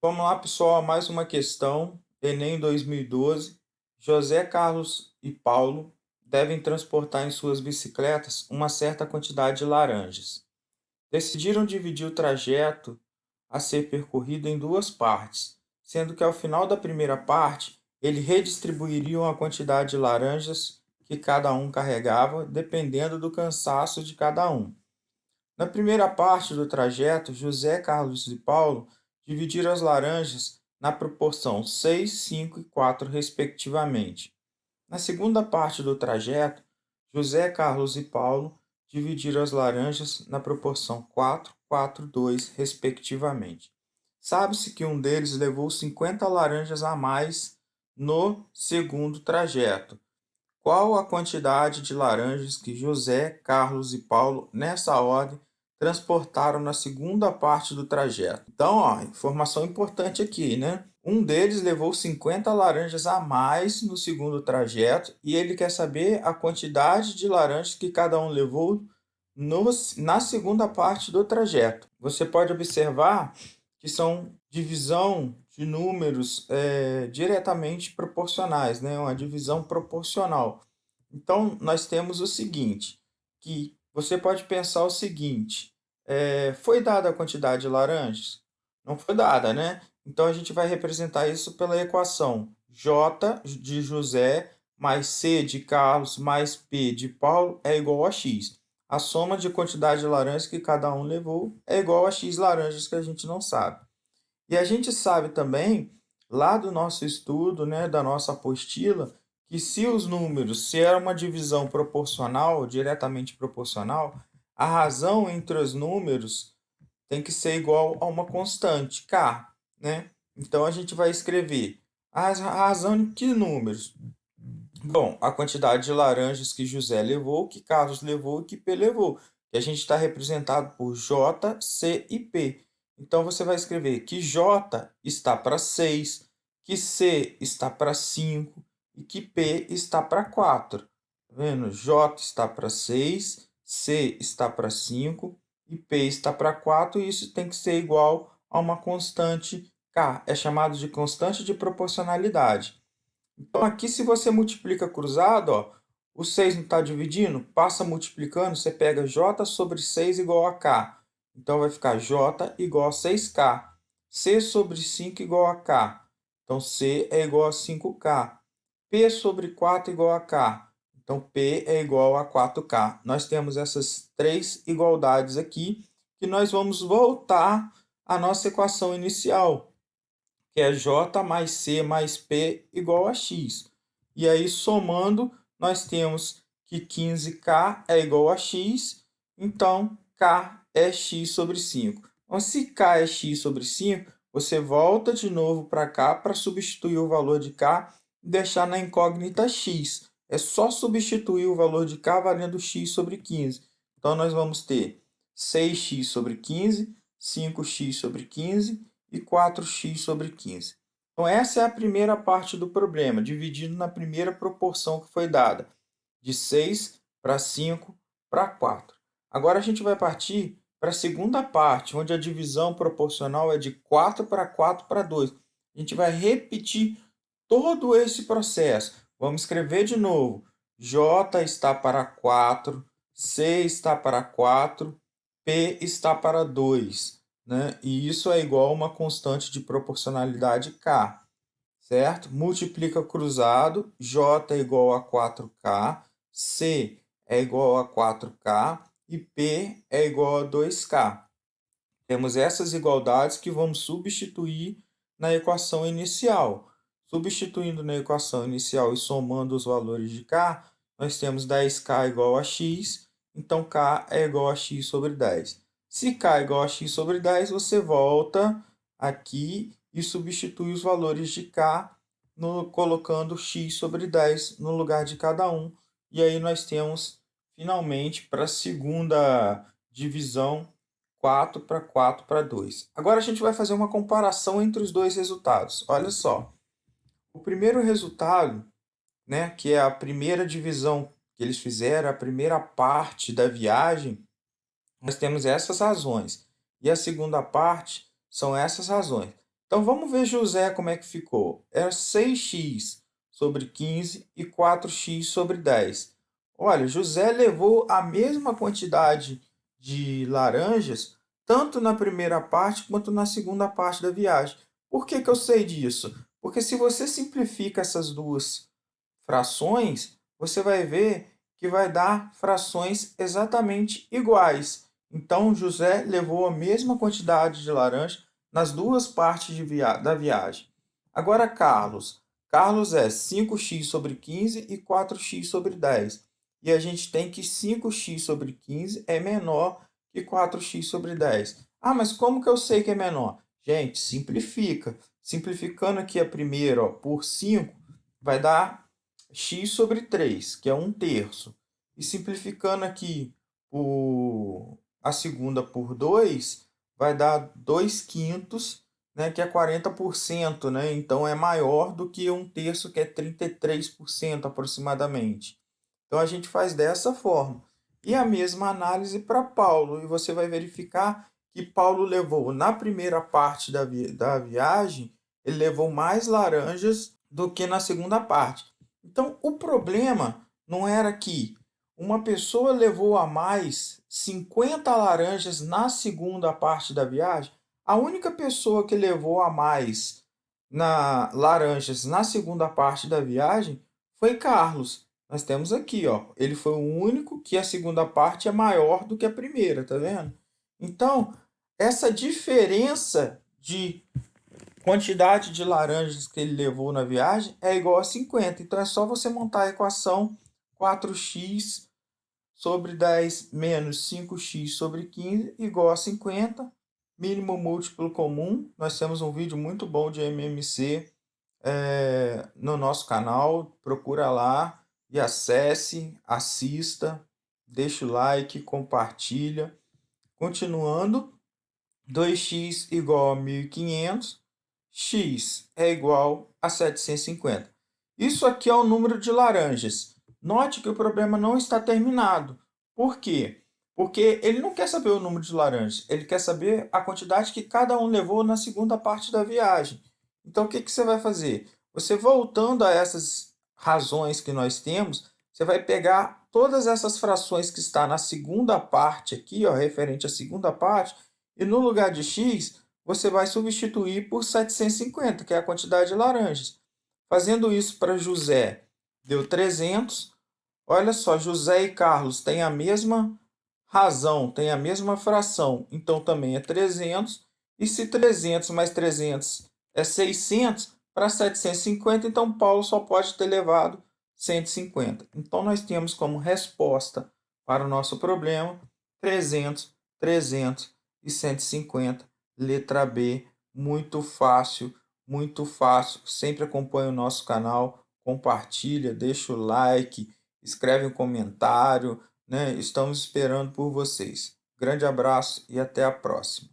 Vamos lá, pessoal, a mais uma questão. Enem 2012. José Carlos e Paulo devem transportar em suas bicicletas uma certa quantidade de laranjas. Decidiram dividir o trajeto a ser percorrido em duas partes, sendo que ao final da primeira parte, eles redistribuiriam a quantidade de laranjas que cada um carregava, dependendo do cansaço de cada um. Na primeira parte do trajeto, José, Carlos e Paulo dividiram as laranjas na proporção 6, 5 e 4, respectivamente. Na segunda parte do trajeto, José, Carlos e Paulo dividiram as laranjas na proporção 4, 4, 2, respectivamente. Sabe-se que um deles levou 50 laranjas a mais no segundo trajeto. Qual a quantidade de laranjas que José, Carlos e Paulo, nessa ordem, transportaram na segunda parte do trajeto? Então, ó, informação importante aqui, né? Um deles levou 50 laranjas a mais no segundo trajeto e ele quer saber a quantidade de laranjas que cada um levou na segunda parte do trajeto. Você pode observar que são divisão de números diretamente proporcionais, né? Uma divisão proporcional. Então, nós temos o seguinte, que você pode pensar o seguinte, foi dada a quantidade de laranjas? Não foi dada, né? Então, a gente vai representar isso pela equação J de José mais C de Carlos mais P de Paulo é igual a X. A soma de quantidade de laranjas que cada um levou é igual a X laranjas que a gente não sabe. E a gente sabe também, lá do nosso estudo, né, da nossa apostila, que se os números, se é uma divisão proporcional, diretamente proporcional, a razão entre os números tem que ser igual a uma constante, k, né? Então a gente vai escrever a razão de que números? Bom, a quantidade de laranjas que José levou, que Carlos levou e que P levou, que a gente está representado por J, C e P. Então você vai escrever que J está para 6, que C está para 5 e que P está para 4. Tá vendo? J está para 6, C está para 5 e P está para 4, e isso tem que ser igual a uma constante K. É chamado de constante de proporcionalidade. Então, aqui, se você multiplica cruzado, ó, o 6 não está dividindo, passa multiplicando, você pega J sobre 6 igual a K. Então, vai ficar J igual a 6K. C sobre 5 igual a K. Então, C é igual a 5K. P sobre 4 igual a K. Então, P é igual a 4K. Nós temos essas três igualdades aqui, que nós vamos voltar à nossa equação inicial, que é J mais C mais P igual a X. E aí, somando, nós temos que 15K é igual a X, então K é X sobre 5. Então, se K é X sobre 5, você volta de novo para cá para substituir o valor de K e deixar na incógnita X. É só substituir o valor de K valendo X sobre 15. Então, nós vamos ter 6x sobre 15, 5x sobre 15 e 4x sobre 15. Então, essa é a primeira parte do problema, dividido na primeira proporção que foi dada, de 6 para 5 para 4. Agora, a gente vai partir para a segunda parte, onde a divisão proporcional é de 4 para 4 para 2. A gente vai repetir todo esse processo. Vamos escrever de novo. J está para 4, C está para 4, P está para 2, né? E isso é igual a uma constante de proporcionalidade K, certo? Multiplica cruzado, J é igual a 4K, C é igual a 4K e P é igual a 2K. Temos essas igualdades que vamos substituir na equação inicial. Substituindo na equação inicial e somando os valores de K, nós temos 10K igual a X, então K é igual a X sobre 10. Se K é igual a X sobre 10, você volta aqui e substitui os valores de K, colocando X sobre 10 no lugar de cada um. E aí nós temos, finalmente, para a segunda divisão, 4 para 4 para 2. Agora a gente vai fazer uma comparação entre os dois resultados. Olha só. O primeiro resultado, né, que é a primeira divisão que eles fizeram, a primeira parte da viagem, nós temos essas razões. E a segunda parte são essas razões. Então vamos ver José como é que ficou. É 6x sobre 15 e 4x sobre 10. Olha, José levou a mesma quantidade de laranjas, tanto na primeira parte quanto na segunda parte da viagem. Por que eu sei disso? Porque se você simplifica essas duas frações, você vai ver que vai dar frações exatamente iguais. Então, José levou a mesma quantidade de laranja nas duas partes da viagem. Agora, Carlos. Carlos é 5x sobre 15 e 4x sobre 10. E a gente tem que 5x sobre 15 é menor que 4x sobre 10. Ah, mas como que eu sei que é menor? Gente, simplifica. Simplificando aqui a primeira, ó, por 5, vai dar x sobre 3, que é 1/3. E simplificando aqui a segunda por 2, vai dar 2/5, né, que é 40%, né? Então é maior do que 1/3, que é 33% aproximadamente. Então a gente faz dessa forma. E a mesma análise para Paulo. E você vai verificar que Paulo levou na primeira parte da viagem, ele levou mais laranjas do que na segunda parte. Então o problema não era que uma pessoa levou a mais 50 laranjas na segunda parte da viagem. A única pessoa que levou a mais laranjas na segunda parte da viagem foi Carlos. Nós temos aqui, ó, ele foi o único que a segunda parte é maior do que a primeira, tá vendo? Então, essa diferença de quantidade de laranjas que ele levou na viagem é igual a 50. Então, é só você montar a equação 4x sobre 10 menos 5x sobre 15 igual a 50. Mínimo múltiplo comum. Nós temos um vídeo muito bom de MMC no nosso canal. Procura lá e acesse, assista, deixa o like, compartilha. Continuando, 2x igual a 1.500, x é igual a 750. Isso aqui é o número de laranjas. Note que o problema não está terminado. Por quê? Porque ele não quer saber o número de laranjas, ele quer saber a quantidade que cada um levou na segunda parte da viagem. Então, o que você vai fazer? Você voltando a essas razões que nós temos, você vai pegar todas essas frações que está na segunda parte aqui, ó, referente à segunda parte, e no lugar de x, você vai substituir por 750, que é a quantidade de laranjas. Fazendo isso para José, deu 300. Olha só, José e Carlos têm a mesma razão, têm a mesma fração, então também é 300. E se 300 mais 300 é 600, para 750, então Paulo só pode ter levado 150. Então nós temos como resposta para o nosso problema 300, 300 e 150. Letra B, muito fácil, muito fácil. Sempre acompanhe o nosso canal, compartilha, deixa o like, escreve um comentário, né? Estamos esperando por vocês. Grande abraço e até a próxima.